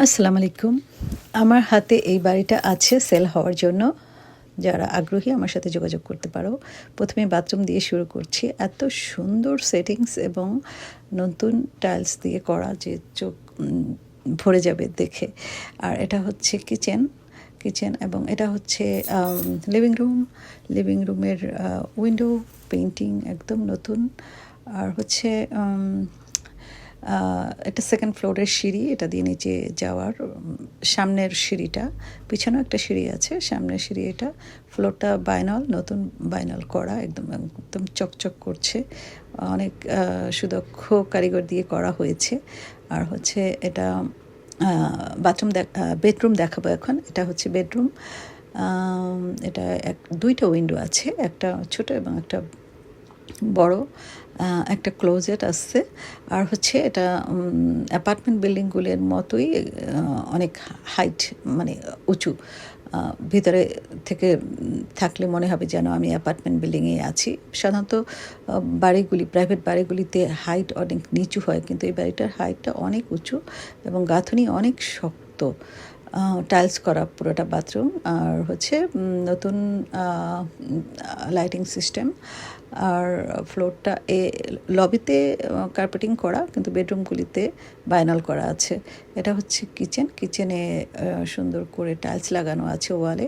আসসালামু আলাইকুম। আমার হাতে এই বাড়িটা আছে সেল হওয়ার জন্য। যারা আগ্রহী আমার সাথে যোগাযোগ করতে পারো। ১ম এ বাথরুম দিয়ে শুরু করছি। এত সুন্দর সেটিংস এবং নতুন টাইলস দিয়ে করা যে চোখ ভরে যাবে দেখে। আর এটা হচ্ছে কিচেন এবং এটা হচ্ছে লিভিং রুম। লিভিং রুমের উইন্ডো পেইন্টিং একদম নতুন। আর হচ্ছে এটা সেকেন্ড ফ্লোরের সিঁড়ি, এটা দিয়ে নিচে যাওয়ার সামনের সিঁড়িটা, পিছনেও একটা সিঁড়ি আছে, সামনের সিঁড়ি এটা। ফ্লোরটা নতুন বাইনাল করা, একদম একদম চকচক করছে, অনেক সুদক্ষ কারিগর দিয়ে করা হয়েছে। আর হচ্ছে এটা বেডরুম দেখাবো এখন। এটা হচ্ছে বেডরুম। এটা দুইটা উইন্ডো আছে, একটা ছোট এবং একটা বড়। একটা ক্লোজেট আসছে। আর হচ্ছে এটা অ্যাপার্টমেন্ট বিল্ডিংগুলোর মতোই অনেক হাইট, মানে উঁচু। ভিতরে থেকে থাকলে মনে হবে যেন আমি অ্যাপার্টমেন্ট বিল্ডিংয়ে আছি। সাধারণত প্রাইভেট বাড়িগুলিতে হাইট অনেক নিচু হয়, কিন্তু এই বাড়িটার হাইটটা অনেক উঁচু এবং গাঁথনি অনেক শক্ত। টাইলস করা পুরোটা বাথরুম। আর হচ্ছে নতুন লাইটিং সিস্টেম। আর ফ্লোরটা লবিতে কার্পেটিং করা, কিন্তু বেডরুমগুলিতে বাইনাল করা আছে। এটা হচ্ছে কিচেনে সুন্দর করে টাইলস লাগানো আছে ওয়ালে।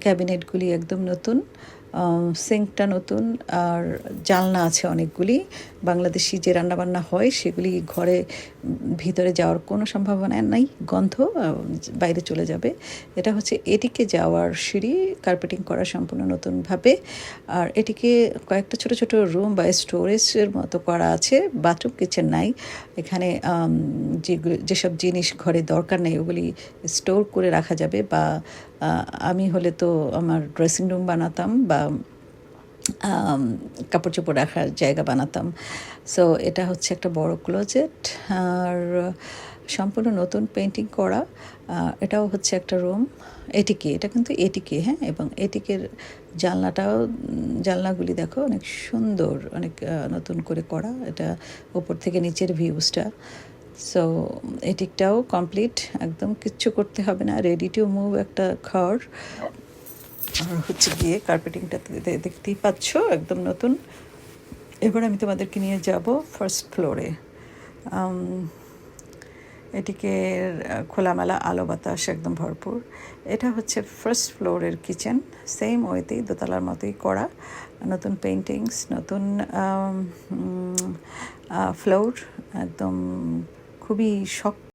ক্যাবিনেটগুলি একদম নতুন, সিঙ্কটা নতুন। আর জানলা আছে অনেকগুলি। বাংলাদেশি যে রান্নাবান্না হয় সেগুলি ঘরে ভিতরে যাওয়ার কোনো সম্ভাবনা নাই, গন্ধ বাইরে চলে যাবে। এটা হচ্ছে এটিকে যাওয়ার সিঁড়ি, কার্পেটিং করা সম্পূর্ণ নতুনভাবে। আর এটিকে কয়েকটা ছোট ছোট রুম বা স্টোরেজের মতো করা আছে। বাথরুম কিচেন নাই এখানে। যেসব জিনিস ঘরে দরকার নেই ওগুলি স্টোর করে রাখা যাবে, বা আমি হলে তো আমার ড্রেসিং রুম বানাতাম বা কাপড় চোপড় রাখার জায়গা বানাতাম। সো এটা হচ্ছে একটা বড় ক্লোজেট। আর সম্পূর্ণ নতুন পেন্টিং করা। এটাও হচ্ছে একটা রুম। এটা কিন্তু এটিকে, হ্যাঁ, এবং এটিকের জানলাগুলি দেখো অনেক সুন্দর, অনেক নতুন করে করা। এটা উপর থেকে নিচের ভিউজটা। সো এটিকটাও কমপ্লিট, একদম কিচ্ছু করতে হবে না, রেডি টু মুভ একটা ঘর। আর হচ্ছে গিয়ে কার্পেটিংটা দেখতেই পাচ্ছ একদম নতুন। এবার আমি তোমাদেরকে নিয়ে যাব ফার্স্ট ফ্লোরে। এটিকে খোলামেলা আলো বাতাস একদম ভরপুর। এটা হচ্ছে ফার্স্ট ফ্লোরের কিচেন, সেম ওয়েতেই দোতলার মতোই করা, নতুন পেইন্টিংস, নতুন ফ্লোর, একদম খুবই শক্ত।